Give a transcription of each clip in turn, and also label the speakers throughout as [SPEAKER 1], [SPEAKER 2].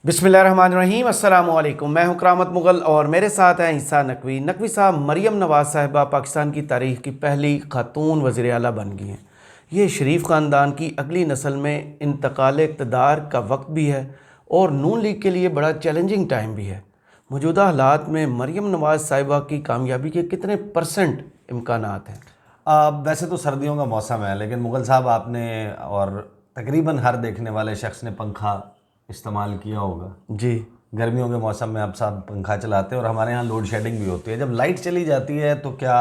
[SPEAKER 1] बिस्मिल्लाहिर्रहमानिर्रहीम, अस्सलामु अलैकुम। मैं हूं करामत मुग़ल और मेरे साथ हैं ईसा नकवी। नकवी साहब, मरियम नवाज़ साहिबा पाकिस्तान की तारीख़ की पहली खातून वज़ीर आला बन गई हैं। ये शरीफ ख़ानदान की अगली नस्ल में इंतकाल इक़्तिदार का वक्त भी है और नून लीग के लिए बड़ा चैलेंजिंग टाइम भी है। मौजूदा हालात में मरियम नवाज़ साहिबा की कामयाबी के कितने % इम्कानात हैं?
[SPEAKER 2] वैसे तो सर्दियों का मौसम है, लेकिन मुग़ल साहब आपने और तकरीबन हर देखने वाले शख्स ने पंखा इस्तेमाल किया होगा।
[SPEAKER 1] जी।
[SPEAKER 2] गर्मियों के मौसम में आप सब पंखा चलाते हैं और हमारे यहाँ लोड शेडिंग भी होती है। जब लाइट चली जाती है तो क्या,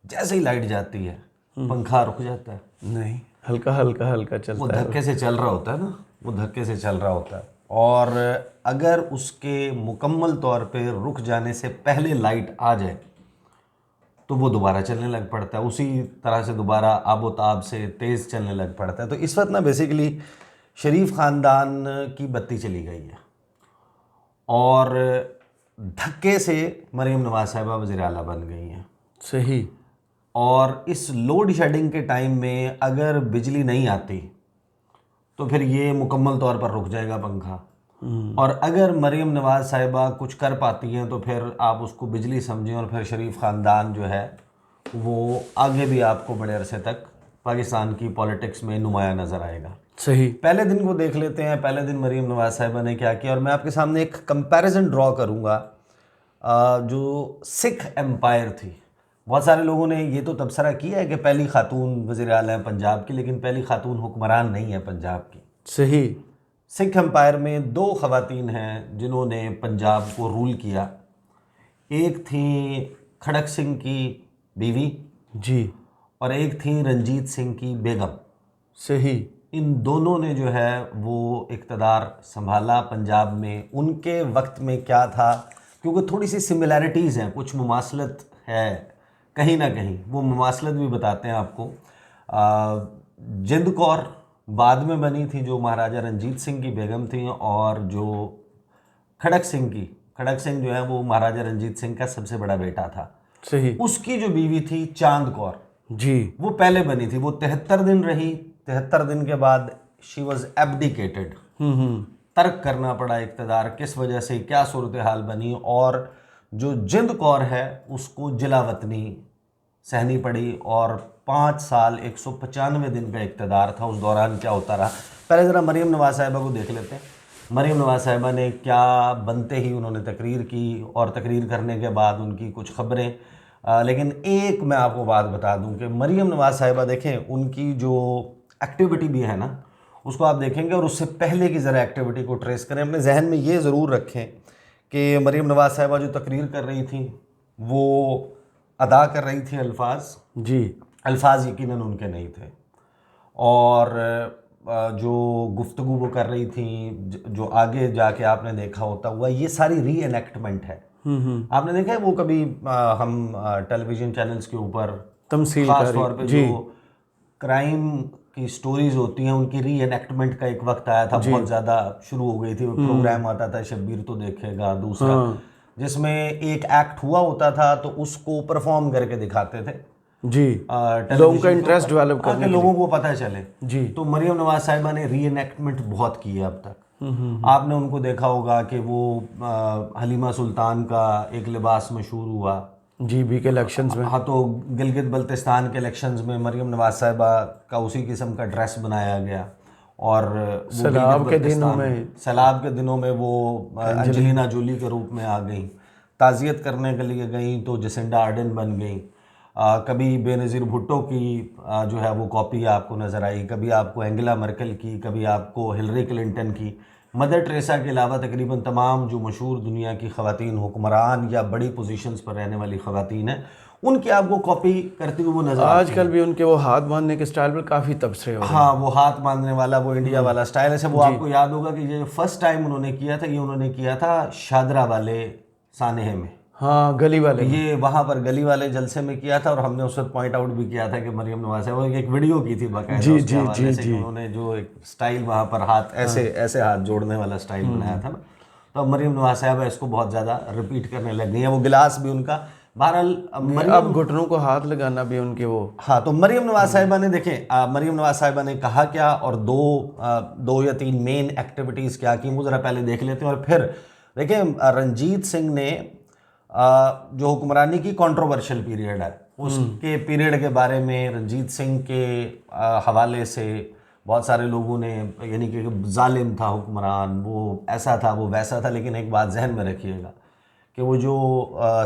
[SPEAKER 2] जैसे ही लाइट जाती है पंखा रुक जाता है?
[SPEAKER 1] नहीं, हल्का हल्का हल्का चलता
[SPEAKER 2] वो
[SPEAKER 1] है।
[SPEAKER 2] धक्के से चल रहा होता है ना, वो धक्के से चल रहा होता है। और अगर उसके मुकम्मल तौर पे रुक जाने से पहले लाइट आ जाए तो वो दोबारा चलने लग पड़ता है, उसी तरह से दोबारा आबोताब से तेज़ चलने लग पड़ता है। तो इस वक्त ना बेसिकली शरीफ ख़ानदान की बत्ती चली गई है और धक्के से मरियम नवाज़ साहिबा वज़ीर आला बन गई हैं।
[SPEAKER 1] सही।
[SPEAKER 2] और इस लोड शेडिंग के टाइम में अगर बिजली नहीं आती तो फिर ये मुकम्मल तौर पर रुक जाएगा पंखा। और अगर मरियम नवाज़ साहिबा कुछ कर पाती हैं तो फिर आप उसको बिजली समझें और फिर शरीफ ख़ानदान जो है वो आगे भी आपको बड़े अरसे तक पाकिस्तान की पॉलिटिक्स में नुमाया नज़र आएगा।
[SPEAKER 1] सही।
[SPEAKER 2] पहले दिन को देख लेते हैं, पहले दिन मरियम नवाज़ साहिबा ने क्या किया, और मैं आपके सामने एक कंपैरिजन ड्रॉ करूँगा। जो सिख एम्पायर थी, बहुत सारे लोगों ने ये तो तबसरा किया है कि पहली खातून वज़ीर आला है पंजाब की, लेकिन पहली खातून हुक्मरान नहीं है पंजाब की।
[SPEAKER 1] सही।
[SPEAKER 2] सिख एम्पायर में 2 ख़वातीन हैं जिन्होंने पंजाब को रूल किया। एक थी खड़क सिंह की बीवी
[SPEAKER 1] जी।
[SPEAKER 2] और एक थी रंजीत सिंह की बेगम।
[SPEAKER 1] सही।
[SPEAKER 2] इन दोनों ने जो है वो इक़्तिदार संभाला पंजाब में। उनके वक्त में क्या था, क्योंकि थोड़ी सी सिमिलैरिटीज़ हैं, कुछ मुमासलत है कहीं ना कहीं, वो मुमासलत भी बताते हैं आपको। जिंद कौर बाद में बनी थी, जो महाराजा रंजीत सिंह की बेगम थी, और जो खड़क सिंह जो है वो महाराजा रंजीत सिंह का सबसे बड़ा बेटा था।
[SPEAKER 1] सही।
[SPEAKER 2] उसकी जो बीवी थी चांद कौर,
[SPEAKER 1] जी।
[SPEAKER 2] वो पहले बनी थी। वो 73 दिन रही। 73 दिन के बाद शी वॉज एब्डिकेटेड, तर्क करना पड़ा इक़्तिदार। किस वजह से, क्या सूरत हाल बनी, और जो जिंद कौर है उसको जिला वतनी सहनी पड़ी और 5 साल 195 दिन का इक़्तिदार था। उस दौरान क्या होता रहा, पहले ज़रा मरियम नवाज़ साहिबा को देख लेते हैं। मरियम नवाज़ साहिबा ने क्या बनते ही उन्होंने तकरीर की, और तकरीर करने के बाद उनकी कुछ ख़बरें। लेकिन एक मैं आपको बात बता दूं कि मरियम नवाज़ साहिबा देखें, उनकी जो एक्टिविटी भी है ना उसको आप देखेंगे और उससे पहले की ज़रा एक्टिविटी को ट्रेस करें। अपने जहन में ये ज़रूर रखें कि मरियम नवाज़ साहिबा जो तकरीर कर रही थी वो अदा कर रही थी अल्फाज। जी। अल्फाज यकीनन उनके नहीं थे, और जो गुफ्तगू वो कर रही थी, जो आगे जाके आपने देखा होता हुआ, ये सारी री एनेक्टमेंट है। आपने देखा है वो कभी हम टेलीविज़न चैनल्स के ऊपर
[SPEAKER 1] तमसील
[SPEAKER 2] खास तौर पे जो क्राइम की स्टोरीज होती हैं उनकी री एनेक्टमेंट का एक वक्त आया था, बहुत ज़्यादा शुरू हो गई थी। प्रोग्राम आता था शब्बीर तो देखेगा, दूसरा जिसमें एक एक्ट हुआ होता था तो उसको परफॉर्म करके दिखाते थे। जी। लोगों का इंटरेस्ट डेवलप करने के लिए, लोगों को पता चले। जी। तो मरियम नवाज़ साहिबा ने री एनेक्टमेंट बहुत की है अब तक। आपने उनको देखा होगा कि वो हलीमा सुल्तान का एक लिबास मशहूर हुआ जी बी के इलेक्शंस में। हाँ, तो गिलगित बल्तिस्तान के इलेक्शंस में मरियम नवाज़ साहिबा का उसी किस्म का ड्रेस बनाया गया। और सैलाब के दिनों में वो एंजेलिना जोली के रूप में आ गई, ताज़ियत करने के लिए गई तो जसिंडा आर्डन बन गई। कभी बेनज़ीर भुट्टो की जो है वो कॉपी आपको नज़र आई, कभी आपको एंगेला मर्केल की, कभी आपको हिलरी क्लिंटन की। मदर टेरेसा के अलावा तकरीबन तमाम जो मशहूर दुनिया की ख़वातीन हुक्मरान या बड़ी पोजीशंस पर रहने वाली ख़वातीन हैं, उनकी आपको कॉपी करती हुई वो नज़र आती है। आजकल भी उनके वो हाथ बांधने के स्टाइल पर काफ़ी तबसरे हो रहे हैं। हाँ, वो हाथ बांधने वाला, वो इंडिया वाला स्टाइल है। वो आपको याद होगा कि ये फर्स्ट टाइम उन्होंने किया था, ये उन्होंने किया था शादरा वाले सानहे में। हाँ, गली वाले, ये वहाँ पर गली वाले जलसे में किया था। और हमने उस वक्त पॉइंट आउट भी किया था कि मरियम नवाज़ साहिबा एक वीडियो की थी बाकायदा, जी जी जी जी, उन्होंने जो एक स्टाइल वहाँ पर हाथ ऐसे हाथ जोड़ने वाला स्टाइल बनाया था ना, तो मरियम नवाज़ साहिबा इसको बहुत ज़्यादा रिपीट करने लग गई हैं। वो गिलास भी उनका बहरहाल
[SPEAKER 1] अब घुटनों को हाथ लगाना भी उनके वो।
[SPEAKER 2] हाँ, तो मरियम नवाज साहिबा ने देखें, मरियम नवाज साहिबा ने कहा क्या और दो या तीन मेन एक्टिविटीज़ क्या की, वो ज़रा पहले देख लेते हैं। और फिर देखें, रंजीत सिंह ने जो हुक्मरानी की कंट्रोवर्शियल पीरियड है, उसके पीरियड के बारे में रंजीत सिंह के हवाले से बहुत सारे लोगों ने, यानी कि जालिम था हुक्मरान, वो ऐसा था, वो वैसा था। लेकिन एक बात जहन में रखिएगा कि वो जो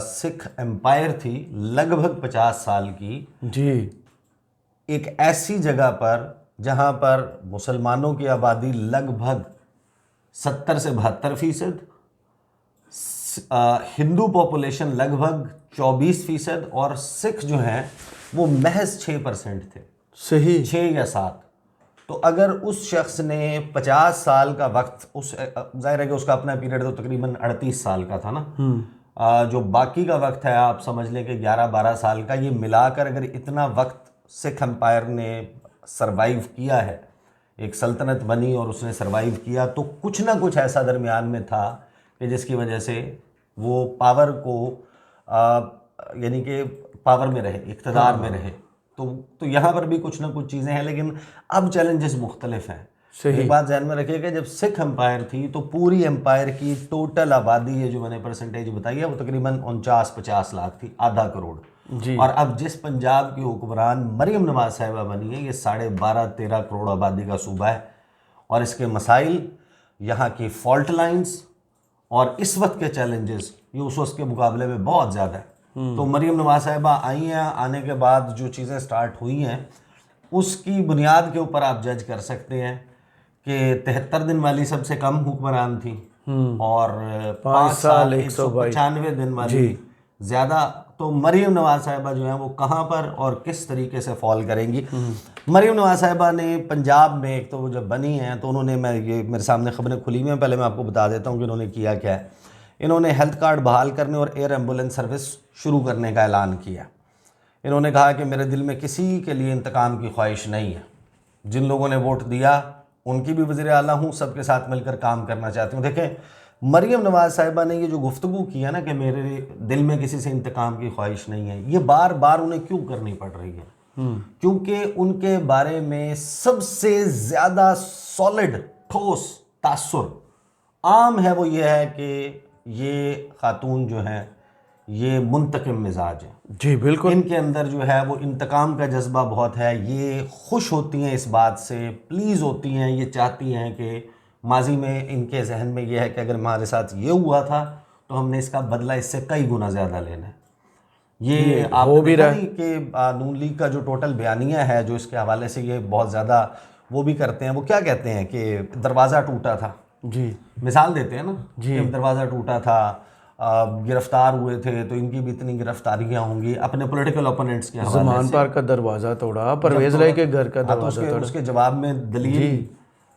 [SPEAKER 2] सिख एम्पायर थी लगभग 50 साल की,
[SPEAKER 1] जी,
[SPEAKER 2] एक ऐसी जगह पर जहाँ पर मुसलमानों की आबादी लगभग 70 से 72%, हिंदू पॉपुलेशन लगभग 24% और सिख जो हैं वो महज 6% थे,
[SPEAKER 1] सही,
[SPEAKER 2] 6 या 7। तो अगर उस शख्स ने 50 साल का वक्त, उस जाहिर है कि उसका अपना पीरियड तो तकरीबन 38 साल का था ना, जो बाकी का वक्त है आप समझ लें कि 11-12 साल का, ये मिलाकर अगर इतना वक्त सिख एम्पायर ने सरवाइव किया है, एक सल्तनत बनी और उसने सरवाइव किया, तो कुछ ना कुछ ऐसा दरमियान में था कि जिसकी वजह से वो पावर को यानी कि पावर में रहे, इक़्तिदार में रहे। तो यहाँ पर भी कुछ ना कुछ चीज़ें हैं, लेकिन अब चैलेंजेस मुख्तलिफ हैं। एक बात ध्यान में रखिएगा, जब सिख एम्पायर थी तो पूरी एम्पायर की टोटल आबादी, ये जो मैंने परसेंटेज बताई है, वो तकरीबन 49-50 लाख थी, आधा करोड़
[SPEAKER 1] जी।
[SPEAKER 2] और अब जिस पंजाब की हुक्मरान मरियम नवाज साहिबा बनी है, ये 12.5-13 करोड़ आबादी का सूबा है। और इसके मसाइल, यहाँ की फॉल्ट लाइन्स और इस वक्त के चैलेंजेस, ये उस वक्त के मुकाबले में बहुत ज़्यादा है। तो मरियम नवाज साहिबा आई हैं, आने के बाद जो चीज़ें स्टार्ट हुई हैं उसकी बुनियाद के ऊपर आप जज कर सकते हैं कि 73 दिन वाली सबसे कम हुक्मरान थी और 5 साल 195 दिन वाली ज़्यादा। तो मरियम नवाज साहिबा जो है वो कहाँ पर और किस तरीके से फॉल करेंगी। मरियम नवाज साहिबा ने पंजाब में, एक तो वो जब बनी हैं तो उन्होंने, मैं ये मेरे सामने खबरें खुली हुई हैं, पहले मैं आपको बता देता हूँ कि उन्होंने किया क्या है। इन्होंने हेल्थ कार्ड बहाल करने और एयर एम्बुलेंस सर्विस शुरू करने का ऐलान किया। इन्होंने कहा कि मेरे दिल में किसी के लिए इंतकाम की ख्वाहिश नहीं है, जिन लोगों ने वोट दिया उनकी भी वज़ीर आला हूँ, सबके साथ मिलकर काम करना चाहती हूँ। देखें, मरियम नवाज साहिबा ने ये जो गुफ्तगू की है ना कि मेरे दिल में किसी से इंतकाम की ख्वाहिश नहीं है, ये बार बार उन्हें क्यों करनी पड़ रही है? क्योंकि उनके बारे में सबसे ज़्यादा सॉलिड, ठोस तासुर आम है, वो ये है कि ये खातून जो हैं ये मुंतकिम मिजाज है।
[SPEAKER 1] जी बिल्कुल,
[SPEAKER 2] इनके अंदर जो है वो इंतकाम का जज्बा बहुत है। ये खुश होती हैं इस बात से, प्लीज़ होती हैं, ये चाहती हैं कि माजी में इनके जहन में ये है कि अगर हमारे साथ ये हुआ था तो हमने इसका बदला इससे कई गुना ज़्यादा लेना है। ये आपने देखा नहीं कि नून लीग का जो टोटल बयानिया है, जो इसके हवाले से ये बहुत ज़्यादा वो भी करते हैं, वो क्या कहते हैं कि दरवाज़ा टूटा था,
[SPEAKER 1] जी
[SPEAKER 2] मिसाल देते हैं ना
[SPEAKER 1] जी,
[SPEAKER 2] कि दरवाज़ा टूटा था, गिरफ्तार हुए थे तो इनकी भी इतनी गिरफ्तारियां होंगी अपने पॉलिटिकल ओपोनेंट्स के हवाले
[SPEAKER 1] ज़मान
[SPEAKER 2] से।
[SPEAKER 1] पार का दरवाज़ा तोड़ा, परवेज़ लाई के घर का
[SPEAKER 2] हाँ, तो
[SPEAKER 1] दरवाज़ा तोड़ा।
[SPEAKER 2] उसके जवाब में दलील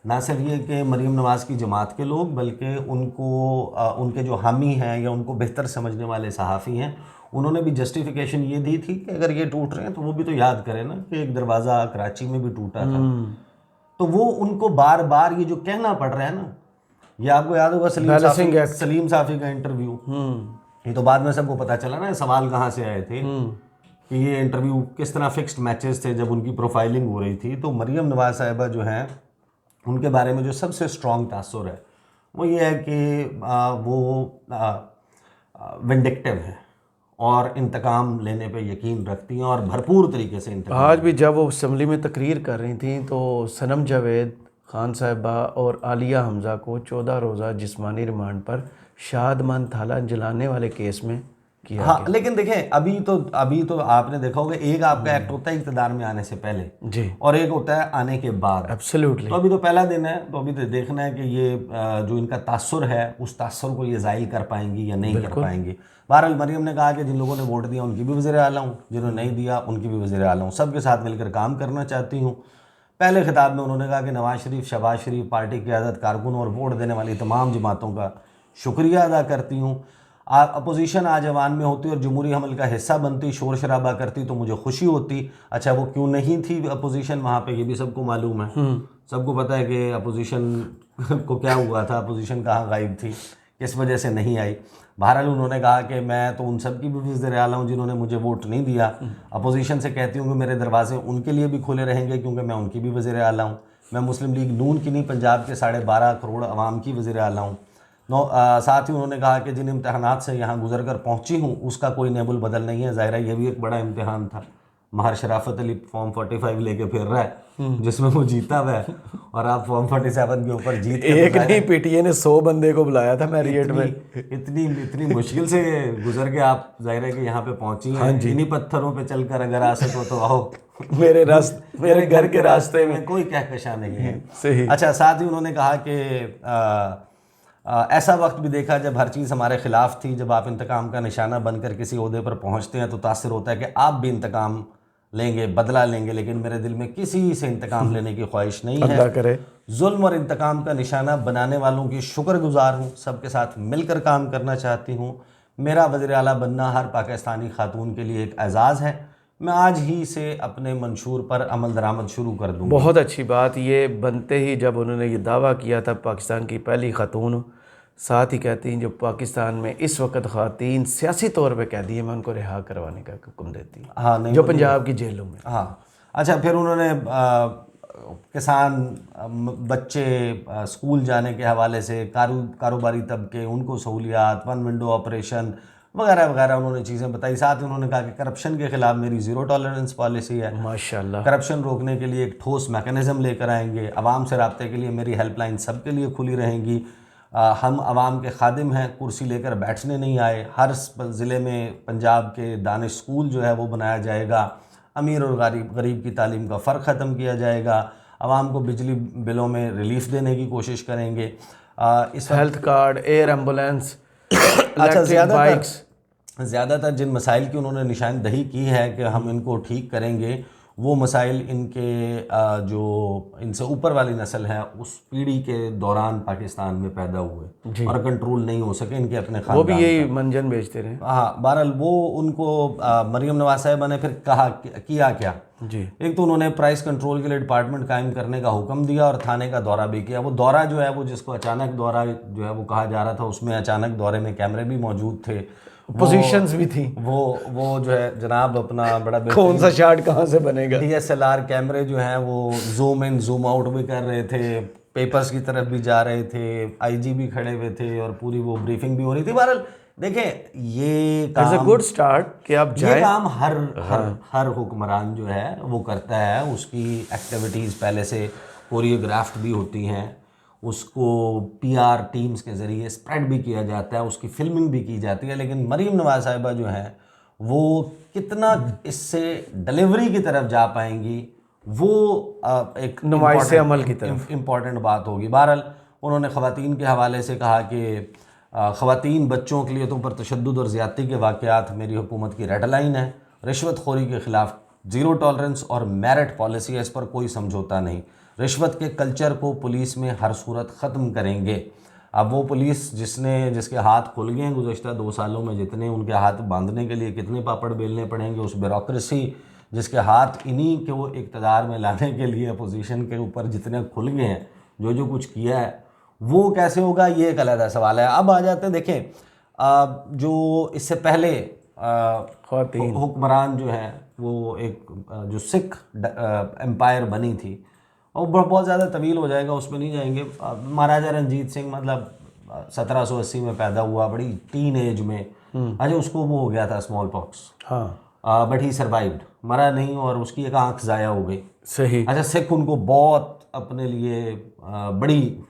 [SPEAKER 2] ना सिर्फ ये कि मरीम नवाज की जमात के लोग, बल्कि उनको उनके जो हामी हैं या उनको बेहतर समझने वाले सहाफ़ी हैं, उन्होंने भी जस्टिफिकेशन ये दी थी कि अगर ये टूट रहे हैं तो वो भी तो याद करें ना कि एक दरवाज़ा कराची में भी टूटा था। तो वो उनको बार बार ये जो कहना पड़ रहा है ना, ये आपको याद होगा सलीम साफ़ी का इंटरव्यू, ये तो बाद में सबको पता चला ना सवाल कहाँ से आए थे कि ये इंटरव्यू किस तरह फिक्स्ड मैचेस थे जब उनकी प्रोफाइलिंग हो रही थी। तो मरियम नवाज साहिबा जो हैं उनके बारे में जो सबसे स्ट्रॉन्ग तासुर है वो ये है कि वो विंडिक्टिव है और इंतकाम लेने पे यकीन रखती हैं और भरपूर तरीके से इंतकाम।
[SPEAKER 1] आज भी जब वो असम्बली में तकरीर कर रही थी तो सनम जावेद खान साहिबा और आलिया हमज़ा को 14 रोज़ा जिस्मानी रिमांड पर शादमान थाला जलाने वाले केस में किया
[SPEAKER 2] हाँ
[SPEAKER 1] गया।
[SPEAKER 2] लेकिन देखें अभी तो आपने देखा होगा, एक आपका एक्ट होता है इक़्तिदार में आने से पहले
[SPEAKER 1] जी,
[SPEAKER 2] और एक होता है आने के बाद।
[SPEAKER 1] एब्सोल्युटली।
[SPEAKER 2] तो अभी तो पहला दिन है, तो अभी तो देखना है कि ये जो इनका तासुर है उस तासुर को ये ज़ाहिल कर पाएंगी या नहीं कर पाएंगी। बहरहाल मरियम ने कहा कि जिन लोगों ने वोट दिया उनकी भी वज़ीर आला हूँ, जिन्होंने नहीं दिया उनकी भी वज़ीर आला हूँ, सबके साथ मिलकर काम करना चाहती हूँ। पहले खिताब में उन्होंने कहा कि नवाज शरीफ, शहबाज शरीफ, पार्टी की क़यादत, कारकुन और वोट देने वाली तमाम जमातों का शुक्रिया अदा करती हूँ। अपोजिशन आज अवान में होती और जमहूरी अमल का हिस्सा बनती, शोर शराबा करती तो मुझे खुशी होती। अच्छा वो क्यों नहीं थी अपोजिशन वहाँ पे, ये भी सबको मालूम है, सबको पता है कि अपोजिशन को क्या हुआ था, अपोजिशन कहाँ गायब थी, किस वजह से नहीं आई। बहरहाल उन्होंने कहा कि मैं तो उन सब की भी वज़ीर आला हूँ जिन्होंने मुझे वोट नहीं दिया। अपोजिशन से कहती हूँ कि मेरे दरवाजे उनके लिए भी खुले रहेंगे क्योंकि मैं उनकी भी वज़ीर आला हूँ। मैं मुस्लिम लीग नून की नहीं, पंजाब के 12.5 करोड़ आवाम की वज़ीर आला हूँ। साथ ही उन्होंने कहा कि जिन इम्तहानात से यहाँ गुजर कर पहुँची हूँ उसका कोई नेबुल बदल नहीं है। ज़ाहिर है ये भी एक बड़ा इम्तहान था। महर शराफत अली फॉर्म 45 लेके फिर रहा है जिसमें वो जीता हुआ है, और आप फॉर्म 47 के ऊपर जीत के
[SPEAKER 1] एक नहीं, पीटीए ने 100 बंदे को बुलाया था मैरियट में।
[SPEAKER 2] इतनी मुश्किल से गुजर के आप जाहिर है कि यहाँ पे पहुंची हैं। इन्हीं पत्थरों पे चलकर अगर आ सको तो आओ
[SPEAKER 1] मेरे घर के रास्ते में
[SPEAKER 2] कोई कहकशा नहीं है।
[SPEAKER 1] सही।
[SPEAKER 2] अच्छा, साथ ही उन्होंने कहा कि ऐसा वक्त भी देखा जब हर चीज़ हमारे खिलाफ थी। जब आप इंतकाम का निशाना बनकर किसी ओहदे पर पहुंचते हैं तो तासर होता है कि आप भी इंतकाम लेंगे, बदला लेंगे, लेकिन मेरे दिल में किसी से इंतकाम लेने की ख्वाहिश नहीं है।
[SPEAKER 1] अल्लाह करे।
[SPEAKER 2] जुल्म और इंतकाम का निशाना बनाने वालों की शुक्रगुजार हूँ, सबके साथ मिलकर काम करना चाहती हूँ। मेरा वज़ीर आला बनना हर पाकिस्तानी खातून के लिए एक एजाज़ है। मैं आज ही से अपने मंशूर पर अमल दरामद शुरू कर दूँगा।
[SPEAKER 1] बहुत अच्छी बात। ये बनते ही जब उन्होंने ये दावा किया था पाकिस्तान की पहली खातून, साथ ही कहती हैं जो पाकिस्तान में इस वक्त खातीन सियासी तौर पे कैदी है, मैं उनको रिहा करवाने का हुक्म देती हूँ।
[SPEAKER 2] हाँ, नहीं
[SPEAKER 1] जो पंजाब की जेलों में।
[SPEAKER 2] हाँ। अच्छा, फिर उन्होंने किसान बच्चे स्कूल जाने के हवाले से कारोबारी तबके उनको सहूलियात, वन विंडो ऑपरेशन वगैरह वगैरह उन्होंने चीज़ें बताई। साथ ही उन्होंने कहा कि करप्शन के ख़िलाफ़ मेरी ज़ीरो टॉलरेंस पॉलिसी है।
[SPEAKER 1] माशाल्लाह।
[SPEAKER 2] करप्शन रोकने के लिए एक ठोस मैकेनिज़्म लेकर आएंगे। आवाम से रब्ते के लिए मेरी हेल्पलाइन सबके लिए खुली रहेंगी। हम आवाम के खादिम हैं, कुर्सी लेकर बैठने नहीं आए। हर ज़िले में पंजाब के दानिश स्कूल जो है वो बनाया जाएगा। अमीर और गरीब की तालीम का फ़र्क ख़त्म किया जाएगा। आवाम को बिजली बिलों में रिलीफ देने की कोशिश करेंगे। इस
[SPEAKER 1] हेल्थ कार्ड, एयर एम्बुलेंस,
[SPEAKER 2] अच्छा,
[SPEAKER 1] बाइक्स,
[SPEAKER 2] ज़्यादातर जिन मसाइल की उन्होंने निशानदही की है कि हम इनको ठीक करेंगे, वो मसाइल इनके जो इनसे ऊपर वाली नस्ल है उस पीढ़ी के दौरान पाकिस्तान में पैदा हुए और कंट्रोल नहीं हो सके इनके अपने खानदान।
[SPEAKER 1] वो भी यही मंजन बेचते रहे।
[SPEAKER 2] हाँ, बहरहाल वो उनको मरियम नवाज साहिबा ने फिर कहा किया क्या
[SPEAKER 1] जी।
[SPEAKER 2] एक तो उन्होंने प्राइस कंट्रोल के लिए डिपार्टमेंट कायम करने का हुक्म दिया और थाने का दौरा भी किया। वो दौरा जो है वो जिसको अचानक दौरा जो है वो कहा जा रहा था, उसमें अचानक दौरे में कैमरे भी मौजूद थे,
[SPEAKER 1] पोजीशंस भी थी।
[SPEAKER 2] वो जो है जनाब अपना बड़ा
[SPEAKER 1] कौन सा शॉट कहाँ से बनेगा,
[SPEAKER 2] DSLR कैमरे जो हैं वो जूम इन जूम आउट भी कर रहे थे, पेपर्स की तरफ भी जा रहे थे, IG भी खड़े हुए थे और पूरी वो ब्रीफिंग भी हो रही थी। बहरहाल देखें, ये काम
[SPEAKER 1] गुड स्टार्ट कि आप जाए।
[SPEAKER 2] ये काम हर हुक्मरान जो है वो करता है। उसकी एक्टिविटीज़ पहले से कोरियोग्राफ्ड भी होती हैं, उसको PR टीम्स के ज़रिए स्प्रेड भी किया जाता है, उसकी फिल्मिंग भी की जाती है। लेकिन मरीम नवाज साहिबा जो है वो कितना इससे डिलीवरी की तरफ जा पाएंगी, वो एक
[SPEAKER 1] नुमाइश अमल की तरफ
[SPEAKER 2] इम्पॉर्टेंट बात होगी। बहरहाल उन्होंने ख़वातीन के हवाले से कहा कि ख़वातीन बच्चों के लिए तो पर तशद्दुद और ज़्यादती के वाक़यात मेरी हुकूमत की रेड लाइन है। रिश्वतखोरी के ख़िलाफ़ ज़ीरो टॉलरेंस और मेरिट पॉलिसी है, इस पर कोई समझौता नहीं। रिश्वत के कल्चर को पुलिस में हर सूरत ख़त्म करेंगे। अब वो पुलिस जिसके हाथ खुल गए हैं गुज़श्ता 2 सालों में, जितने उनके हाथ बांधने के लिए कितने पापड़ बेलने पड़ेंगे, उस ब्यूरोक्रेसी जिसके हाथ इन्हीं के वो इक़्तिदार में लाने के लिए अपोजिशन के ऊपर जितने खुल गए हैं, जो कुछ किया है वो कैसे होगा, ये एक अलग सवाल है। अब आ जाते हैं, देखें जो इससे पहले हुक्मरान जो है वो एक जो सिख एम्पायर बनी थी, और बहुत ज़्यादा तवील हो जाएगा, उसमें नहीं जाएंगे। महाराजा रंजीत सिंह मतलब 1780 में पैदा हुआ, बड़ी टीन एज में। अच्छा, उसको वो हो गया था स्मॉल पॉक्स,
[SPEAKER 1] हाँ,
[SPEAKER 2] बट ही सर्वाइव्ड, मरा नहीं और उसकी एक आंख ज़ाया हो गई।
[SPEAKER 1] सही।
[SPEAKER 2] अच्छा, सिख उनको बहुत अपने लिए बड़ी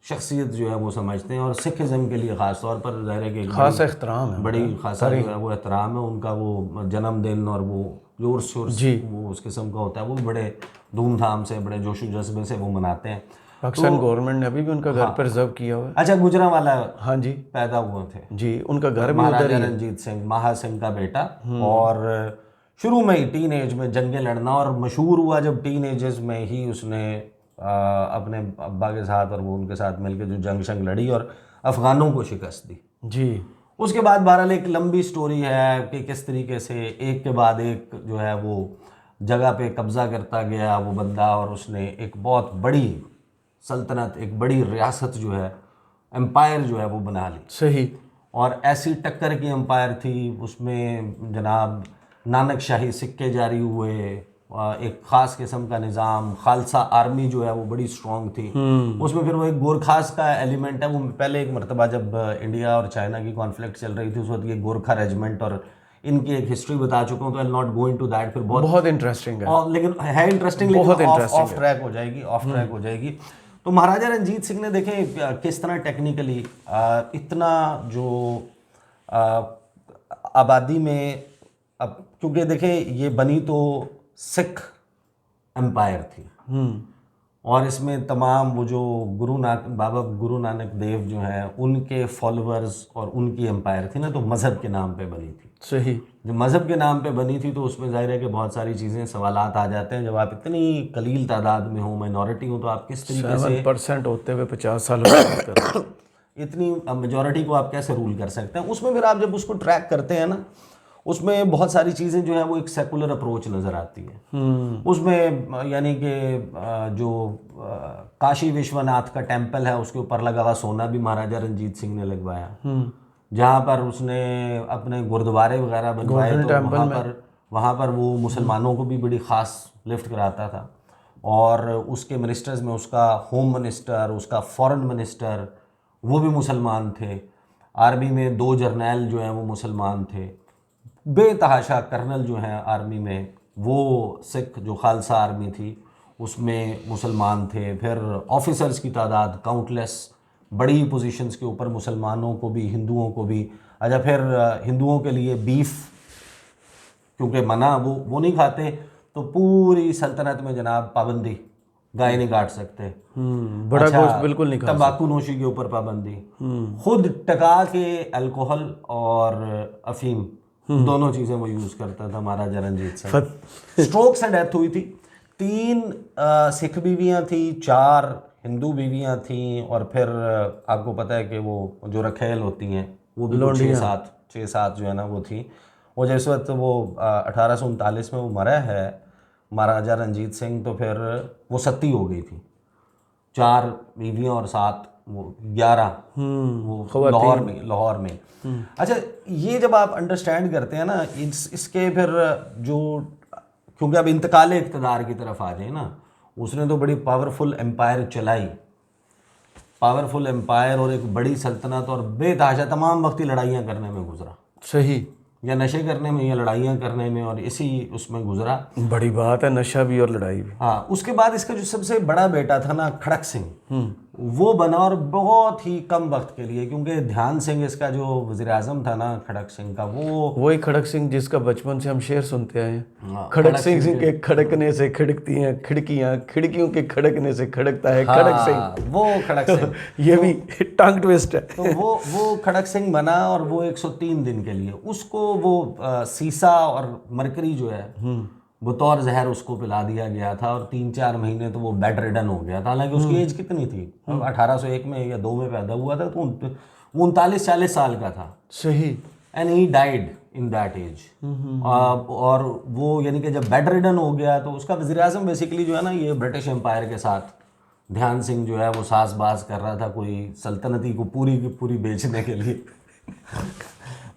[SPEAKER 2] शख्सियत जो है वो समझते हैं, और सिखिज़म के लिए ख़ास तौर पर ज़ाहिर है कि
[SPEAKER 1] खास एहतराम है,
[SPEAKER 2] बड़ी खासा जो है वो एहतराम है उनका। वो जन्मदिन और वो जोर शोर वो उस किस्म का होता है, वो बड़े धूमधाम से बड़े जोशो जज्बे से वो मनाते हैं।
[SPEAKER 1] पाकिस्तान गवर्नमेंट ने अभी भी उनका घर प्रिजर्व किया हुआ है।
[SPEAKER 2] अच्छा, गुजरांवाला
[SPEAKER 1] हाँ जी
[SPEAKER 2] पैदा हुए थे
[SPEAKER 1] जी, उनका घर भी
[SPEAKER 2] महाराजा रंजीत सिंह, महा सिंह का बेटा, और शुरू में ही टीन एज में जंगें लड़ना, और मशहूर हुआ जब टीन एजेस में ही उसने अपने अब्बा के साथ और वो उनके साथ मिलकर जो जंग शंग लड़ी और अफ़गानों को शिकस्त दी
[SPEAKER 1] जी।
[SPEAKER 2] उसके बाद बहरहाल एक लंबी स्टोरी है कि किस तरीके से एक के बाद एक जो है वो जगह पे कब्ज़ा करता गया वो बंदा, और उसने एक बहुत बड़ी सल्तनत, एक बड़ी रियासत जो है एम्पायर जो है वो बना ली।
[SPEAKER 1] सही।
[SPEAKER 2] और ऐसी टक्कर की एम्पायर थी, उसमें जनाब नानक शाही सिक्के जारी हुए, एक ख़ास किस्म का निज़ाम, खालसा आर्मी जो है वो बड़ी स्ट्रॉन्ग थी। उसमें फिर वो एक गोरखास का एलिमेंट है। वो पहले एक मरतबा जब इंडिया और चाइना की कॉन्फ्लिक्ट चल रही थी उस वक्त ये गोरखा रेजिमेंट और इनकी एक हिस्ट्री बता चुका हूँ, तो आई नॉट गो इनटू दैट। फिर
[SPEAKER 1] बहुत इंटरेस्टिंग है।
[SPEAKER 2] लेकिन है इंटरेस्टिंग, लेकिन ऑफ ट्रैक हो जाएगी, ऑफ ट्रैक हो जाएगी। तो महाराजा रंजीत सिंह ने देखें किस तरह टेक्निकली इतना जो आबादी में, अब क्योंकि देखें ये बनी तो सिख एम्पायर थी और इसमें तमाम वो जो बाबा गुरु नानक देव जो हैं उनके फॉलोअर्स और उनकी एम्पायर थी ना, तो मज़हब के नाम पे बनी थी।
[SPEAKER 1] सही।
[SPEAKER 2] जब मज़हब के नाम पे बनी थी तो उसमें जाहिर है कि बहुत सारी चीज़ें, सवालात आ जाते हैं। जब आप इतनी कलील तादाद में हो, माइनॉरिटी हो, तो आप किस तरीके से
[SPEAKER 1] 7% होते हुए 50 साल हो
[SPEAKER 2] इतनी मेजॉरिटी को आप कैसे रूल कर सकते हैं। उसमें फिर आप जब उसको ट्रैक करते हैं ना, उसमें बहुत सारी चीज़ें जो हैं वो एक सेकुलर अप्रोच नज़र आती है। उसमें यानी कि जो काशी विश्वनाथ का टेम्पल है उसके ऊपर लगा हुआ सोना भी महाराजा रंजीत सिंह ने लगवाया। जहाँ पर उसने अपने गुरुद्वारे वगैरह बनवाए, तो वहाँ पर वो मुसलमानों को भी बड़ी ख़ास लिफ्ट कराता था। और उसके मिनिस्टर्स में उसका होम मिनिस्टर, उसका फॉरेन मिनिस्टर, वो भी मुसलमान थे। आर्मी में 2 जर्नैल जो हैं वो मुसलमान थे। बेतहाशा कर्नल जो हैं आर्मी में वो सिख, जो खालसा आर्मी थी उसमें मुसलमान थे। फिर ऑफिसर्स की तादाद काउंटलेस, बड़ी पोजीशंस के ऊपर मुसलमानों को भी, हिंदुओं को भी। अच्छा, फिर हिंदुओं के लिए बीफ क्योंकि मना, वो नहीं खाते, तो पूरी सल्तनत में जनाब पाबंदी, गाय नहीं काट सकते।
[SPEAKER 1] बड़ा गोश्त बिल्कुल नहीं खा सकते।
[SPEAKER 2] तंबाकू नोशी के ऊपर पाबंदी। खुद टका के अल्कोहल और अफीम दोनों चीज़ें वो यूज़ करता था महाराजा रंजीत सिंह। स्ट्रोक से डेथ हुई थी। 3 सिख बीवियाँ थी, 4 हिंदू बीवियाँ थी, और फिर आपको पता है कि वो जो रखेल होती हैं वो भी 6-7 जो है ना वो थी। और जिस वक्त वो 1839 में वो मरा है महाराजा रंजीत सिंह, तो फिर वो 37 हो गई थी। 4 बीवियाँ और 7 वो 11 वो लाहौर में। अच्छा, ये जब आप अंडरस्टैंड करते हैं ना इसके फिर जो, क्योंकि अब इंतकाल इक़्तिदार की तरफ आ जाए ना, उसने तो बड़ी पावरफुल एम्पायर चलाई, पावरफुल एम्पायर और एक बड़ी सल्तनत, और बेतहाशा तमाम वक्त लड़ाइयाँ करने में गुजरा।
[SPEAKER 1] सही।
[SPEAKER 2] या नशे करने में या लड़ाइयाँ करने में, और इसी उसमें गुजरा।
[SPEAKER 1] बड़ी बात है, नशा भी और लड़ाई भी।
[SPEAKER 2] हाँ, उसके बाद इसका जो सबसे बड़ा बेटा था ना खड़क सिंह, वो बना, और बहुत ही कम वक्त के लिए, क्योंकि ध्यान सिंह इसका जो वज़ीर आज़म था ना खड़क सिंह का,
[SPEAKER 1] वही खड़क सिंह जिसका बचपन से हम शेर सुनते आए हैं। खड़क सिंह के खड़कने से खड़कती हैं खिड़कियां, खिड़कियों के खड़कने से खड़कता है खड़क सिंह।
[SPEAKER 2] वो खड़क सिंह
[SPEAKER 1] ये भी टंग ट्विस्ट है।
[SPEAKER 2] तो वो खड़क सिंह बना, और वो 103 दिन के लिए उसको वो सीसा और मरकरी जो है बतौर जहर उसको पिला दिया गया था, और 3-4 महीने तो वो बेड रिडन हो गया था। हालांकि उसकी एज कितनी थी, 1801 में या 2 में पैदा हुआ था, तो वो 39-40 साल का था।
[SPEAKER 1] सही।
[SPEAKER 2] And he died in that age. और वो यानी कि जब बेड रिडन हो गया तो उसका वज़ीर आज़म बेसिकली जो है ना, ये ब्रिटिश एम्पायर के साथ ध्यान सिंह जो है वो साज़बाज कर रहा था, कोई सल्तनती को पूरी की पूरी बेचने के लिए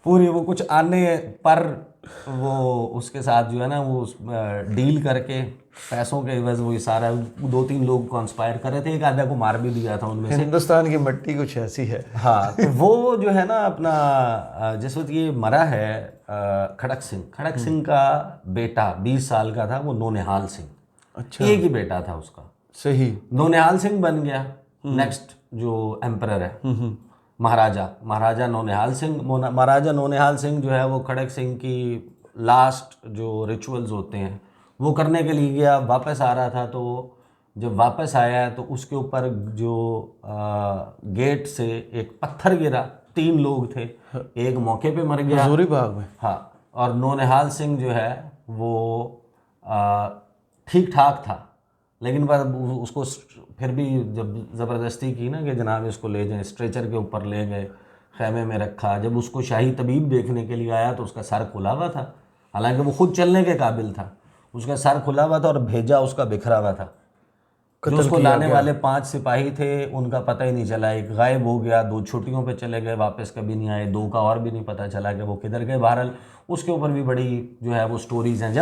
[SPEAKER 2] पूरी वो कुछ आने पर वो उसके साथ जो है ना वो डील करके पैसों के एवज वो सारा 2-3 लोग कॉन्स्पायर कर रहे थे, एक आधा को मार भी दिया था उनमें से।
[SPEAKER 1] हिंदुस्तान की मिट्टी कुछ ऐसी है।
[SPEAKER 2] हाँ, तो वो जो है ना अपना जिस वक्त ये मरा है खड़क सिंह का बेटा 20 साल का था, वो नौनिहाल सिंह।
[SPEAKER 1] अच्छा।
[SPEAKER 2] एक ही बेटा था उसका।
[SPEAKER 1] सही।
[SPEAKER 2] नौनिहाल सिंह बन गया नेक्स्ट जो एम्परर है, महाराजा नौनिहाल सिंह। महाराजा नौनिहाल सिंह जो है वो खड़क सिंह की लास्ट जो रिचुअल्स होते हैं वो करने के लिए गया, वापस आ रहा था। तो जब वापस आया तो उसके ऊपर जो गेट से एक पत्थर गिरा, 3 लोग थे, एक मौके पे मर गया
[SPEAKER 1] हजूरी बाग में।
[SPEAKER 2] हाँ, और नौनिहाल सिंह जो है वो ठीक ठाक था, लेकिन बाद उसको फिर भी जब ज़बरदस्ती की ना कि जनाब इसको ले जाएं, स्ट्रेचर के ऊपर ले गए, खैमे में रखा। जब उसको शाही तबीब देखने के लिए आया तो उसका सर खुला हुआ था, हालांकि वो खुद चलने के काबिल था। उसका सर खुला हुआ था और भेजा उसका बिखरा हुआ था। जो उसको लाने वाले 5 सिपाही थे उनका पता ही नहीं चला, एक गायब हो गया, 2 छुट्टियों पे चले गए, वापस कभी नहीं आए, 2 का और भी नहीं पता चला कि वो किधर गए। बहरहाल उसके ऊपर भी बड़ी जो है वो स्टोरीज हैं।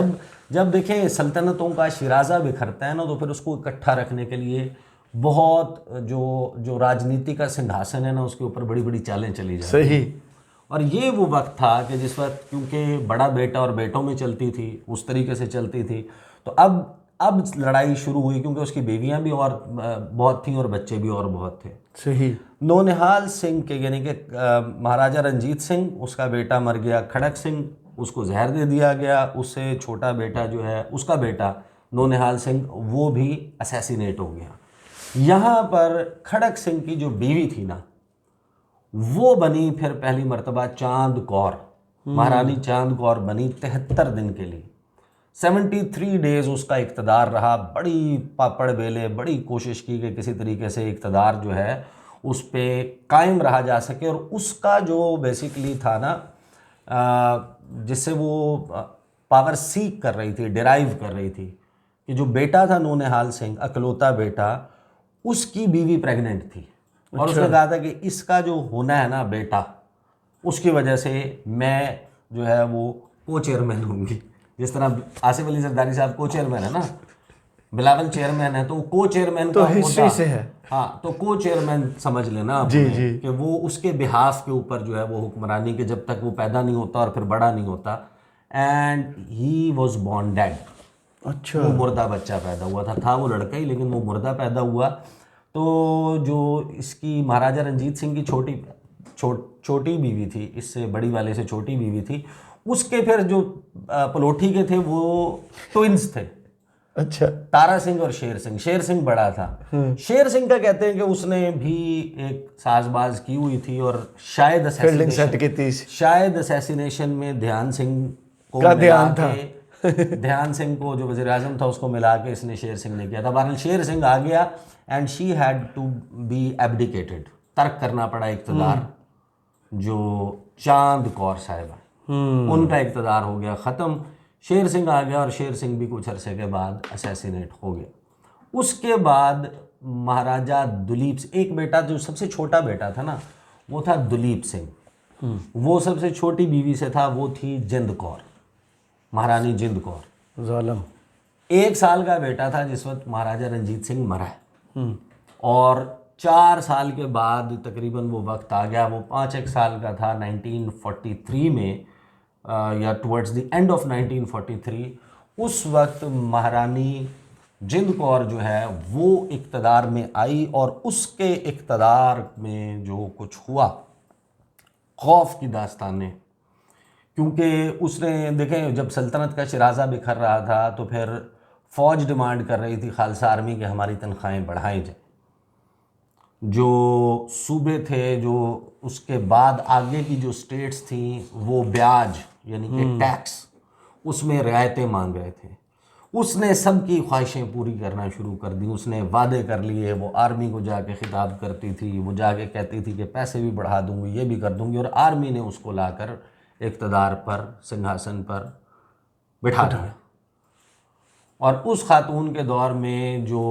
[SPEAKER 2] जब देखें सल्तनतों का शिराजा बिखरता है ना, तो फिर उसको इकट्ठा रखने के लिए बहुत जो राजनीति का सिंहासन है ना, उसके ऊपर बड़ी बड़ी चालें चली जाती हैं।
[SPEAKER 1] सही।
[SPEAKER 2] और ये वो वक्त था कि जिस वक्त क्योंकि बड़ा बेटा और बेटों में चलती थी, उस तरीके से चलती थी, तो अब लड़ाई शुरू हुई क्योंकि उसकी बीवियां भी और बहुत थीं और बच्चे भी और बहुत थे।
[SPEAKER 1] सही।
[SPEAKER 2] नौनिहाल सिंह के यानी कि महाराजा रंजीत सिंह, उसका बेटा मर गया खड़क सिंह, उसको जहर दे दिया गया। उससे छोटा बेटा जो है, उसका बेटा नौनिहाल सिंह, वो भी असैसिनेट हो गया। यहाँ पर खड़क सिंह की जो बीवी थी ना, वो बनी फिर पहली मर्तबा चांद कौर, महारानी चांद कौर बनी 73 दिन के लिए। 73 डेज उसका इक़्तिदार रहा। बड़ी पापड़ बेले, बड़ी कोशिश की कि किसी तरीके से इक़्तिदार जो है उस पर कायम रहा जा सके। और उसका जो बेसिकली था ना, जिससे वो पावर सीक कर रही थी, डिराइव कर रही थी, कि जो बेटा था नौनिहाल सिंह, अकलौता बेटा, उसकी बीवी प्रेग्नेंट थी। और उसने कहा था कि इसका जो होना है ना बेटा, उसकी वजह से मैं जो है वो को चेयरमैन होंगी। जिस तरह आसिफ अली जरदारी साहब को चेयरमैन है ना, बिलावल चेयरमैन है, तो को चेयरमैन
[SPEAKER 1] तो
[SPEAKER 2] का
[SPEAKER 1] हिस्ट्री से है।
[SPEAKER 2] हाँ, तो को चेयरमैन समझ लेना आप उन्हें, कि वो उसके बिहाफ के ऊपर जो है वो हुक्मरानी के, जब तक वो पैदा नहीं होता और फिर बड़ा नहीं होता। And he was born dead.
[SPEAKER 1] अच्छा।
[SPEAKER 2] वो मुर्दा बच्चा पैदा हुआ था वो लड़का ही, लेकिन वो मुर्दा पैदा हुआ। तो जो इसकी महाराजा रंजीत सिंह की छोटी बीवी थी, इससे बड़ी वाले से छोटी बीवी थी, उसके फिर जो पलोठी के थे वो ट्विंस थे।
[SPEAKER 1] अच्छा।
[SPEAKER 2] तारा सिंह और शेर सिंह। शेर सिंह बड़ा था। शेर सिंह का कहते हैं कि उसने भी एक साजबाज की हुई थी और शायद असैसिनेशन में ध्यान सिंह को
[SPEAKER 1] का ध्यान था।
[SPEAKER 2] ध्यान सिंह को जो वज़ीर आज़म था उसको मिला के इसने शेर सिंह ने किया था। बहरहाल शेर सिंह आ गया and she had to be abdicated, तर्क करना पड़ा इक़्तिदार। जो चांद कौर साहिबा, उनका इक़्तिदार हो गया ख़त्म। शेर सिंह आ गया और शेर सिंह भी कुछ अरसे के बाद असैसिनेट हो गया। उसके बाद महाराजा दुलीप, एक बेटा जो सबसे छोटा बेटा था ना, वो था दुलीप सिंह। वो सबसे छोटी बीवी से था, वो थी जिंद कौर, महारानी जिंद कौर।
[SPEAKER 1] जालिम।
[SPEAKER 2] 1 साल का बेटा था जिस वक्त महाराजा रंजीत सिंह मरा है। और 4 साल के बाद तकरीबन वो वक्त आ गया, वो 5-1 साल का था 1943 में, या टुवर्ड्स द एंड ऑफ 1943। उस वक्त महारानी जिंद कौर जो है वो इक़्तिदार में आई। और उसके इक़्तिदार में जो कुछ हुआ, खौफ की दास्तानें, क्योंकि उसने देखें जब सल्तनत का शिराजा बिखर रहा था तो फिर फ़ौज डिमांड कर रही थी खालसा आर्मी कि हमारी तनख्वाहें बढ़ाई जाए। जो सूबे थे, जो उसके बाद आगे की जो स्टेट्स थी, वो ब्याज यानी कि टैक्स, उसमें रियायतें मांग रहे थे। उसने सबकी ख्वाहिशें पूरी करना शुरू कर दी। उसने वादे कर लिए। वो आर्मी को जाके खिताब करती थी, वो जाके कहती थी कि पैसे भी बढ़ा दूंगी, ये भी कर दूंगी, और आर्मी ने उसको लाकर इक़्तिदार पर, सिंहासन पर बिठा दिया। और उस खातून के दौर में जो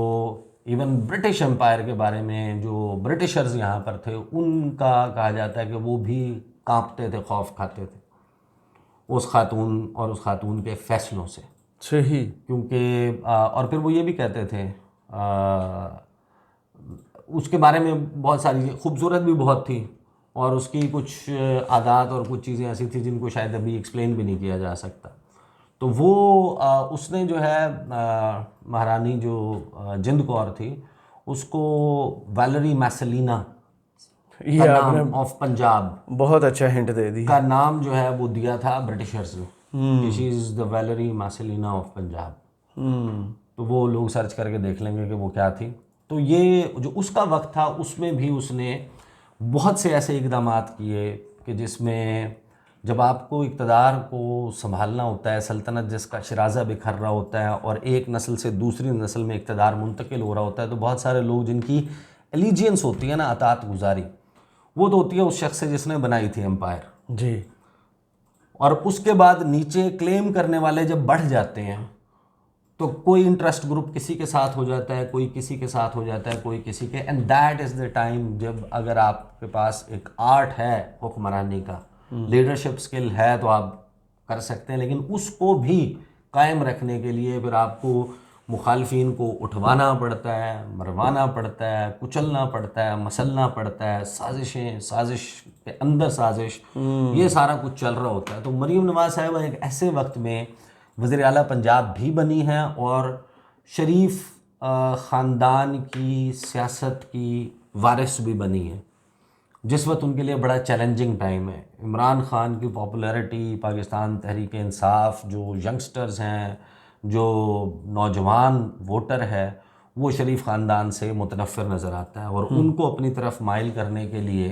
[SPEAKER 2] इवन ब्रिटिश एम्पायर के बारे में जो ब्रिटिशर्स यहाँ पर थे, उनका कहा जाता है कि वो भी कांपते थे, खौफ खाते थे उस खातून और उस खातून के फैसलों से।
[SPEAKER 1] सही।
[SPEAKER 2] क्योंकि और फिर वो ये भी कहते थे, उसके बारे में बहुत सारी, खूबसूरत भी बहुत थी, और उसकी कुछ आदात और कुछ चीज़ें ऐसी थी जिनको शायद अभी एक्सप्लेन भी नहीं किया जा सकता। तो वो उसने जो है महारानी जो जिंद कौर थी, उसको वैलेरी मैसेलिना का नाम ऑफ पंजाब,
[SPEAKER 1] बहुत अच्छा हिंट दे दी,
[SPEAKER 2] का नाम जो है वो दिया था ब्रिटिशर्स ने। She is the Valeria Messalina of Punjab. तो वो लोग सर्च करके देख लेंगे कि वो क्या थी। तो ये जो उसका वक्त था, उसमें भी उसने बहुत से ऐसे इक़दामात किए कि जिसमें जब आपको इक़्तिदार को संभालना होता है, सल्तनत जिसका शिराजा बिखर रहा होता है और एक नस्ल से दूसरी नस्ल में इक़्तिदार मुंतकिल हो रहा होता है, तो बहुत सारे लोग जिनकी एलिजियंस होती है ना, अतात गुजारी, वो तो होती है उस शख्स से जिसने बनाई थी एम्पायर
[SPEAKER 1] जी।
[SPEAKER 2] और उसके बाद नीचे क्लेम करने वाले जब बढ़ जाते हैं तो कोई इंटरेस्ट ग्रुप किसी के साथ हो जाता है, कोई किसी के साथ हो जाता है, कोई किसी के, and that is the time जब अगर आपके पास एक आर्ट है हुक्मरानी का, लीडरशिप स्किल है तो आप कर सकते हैं, लेकिन उसको भी कायम रखने के लिए फिर आपको मुखालफिन को उठवाना पड़ता है, मरवाना पड़ता है, कुचलना पड़ता है, मसलना पड़ता है, साजिशें, साजिश के अंदर साजिश, ये सारा कुछ चल रहा होता है। तो मरीम नवाज साहिबा एक ऐसे वक्त में वज़ीर आला पंजाब भी बनी हैं और शरीफ ख़ानदान की सियासत की वारिस भी बनी है, जिस वक्त उनके लिए बड़ा चैलेंजिंग टाइम है। इमरान ख़ान की पॉपुलैरिटी, पाकिस्तान तहरीक इंसाफ, जो यंगस्टर्स हैं, जो नौजवान वोटर है, वो शरीफ ख़ानदान से मुतनफ़िर नज़र आता है और उनको अपनी तरफ माइल करने के लिए,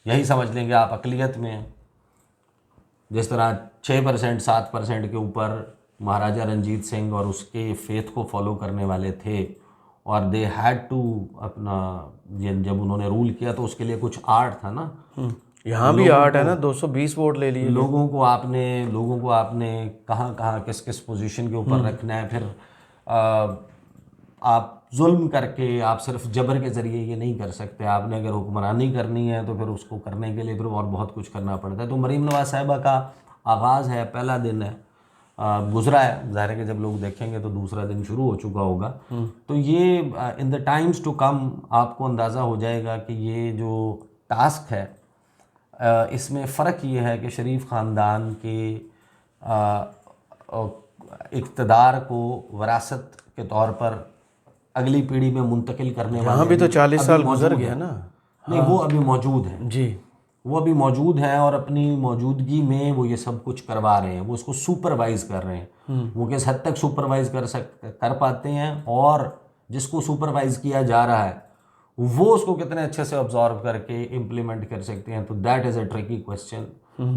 [SPEAKER 2] यही समझ लेंगे आप अक़लियत में जिस तरह 6% 7% के ऊपर महाराजा रंजीत सिंह और उसके फेथ को फॉलो करने वाले थे और दे हैड टू अपना, जब उन्होंने रूल किया तो उसके लिए कुछ आर्ट था ना,
[SPEAKER 1] यहाँ भी आर्ट है ना, 220 वोट ले लिए।
[SPEAKER 2] लोगों को आपने कहाँ कहाँ किस किस पोजीशन के ऊपर रखना है, फिर आप जुल्म करके, आप सिर्फ जबर के ज़रिए ये नहीं कर सकते। आपने अगर हुक्मरानी करनी है तो फिर उसको करने के लिए फिर और बहुत कुछ करना पड़ता है। तो मरीम नवाज साहिबा का आगाज़ है, पहला दिन है, गुजरा है, ज़ाहिर है कि जब लोग देखेंगे तो दूसरा दिन शुरू हो चुका होगा। तो ये in the times to come आपको अंदाज़ा हो जाएगा कि ये जो टास्क है, इसमें फ़र्क ये है कि शरीफ ख़ानदान के इक़्तिदार को वरासत के तौर पर अगली पीढ़ी में मुंतकिल करने वाले,
[SPEAKER 1] यहाँ भी तो 40 साल गुजर गया ना।
[SPEAKER 2] नहीं, वो अभी मौजूद है
[SPEAKER 1] जी,
[SPEAKER 2] वो अभी मौजूद हैं और अपनी मौजूदगी में वो ये सब कुछ करवा रहे हैं, वो इसको सुपरवाइज कर रहे हैं। वो किस हद तक सुपरवाइज कर पाते हैं और जिसको सुपरवाइज किया जा रहा है वो उसको कितने अच्छे से ऑब्जर्व करके इम्प्लीमेंट कर सकते हैं। तो that is a tricky question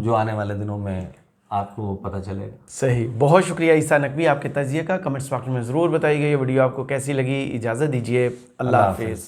[SPEAKER 2] जो आने वाले दिनों में आपको पता चलेगा।
[SPEAKER 1] सही, बहुत शुक्रिया ईसा नकवी आपके तजिए का। कमेंट्स बॉक्स में ज़रूर बताइएगा ये वीडियो आपको कैसी लगी। इजाज़त दीजिए, अल्लाह हाफिज़।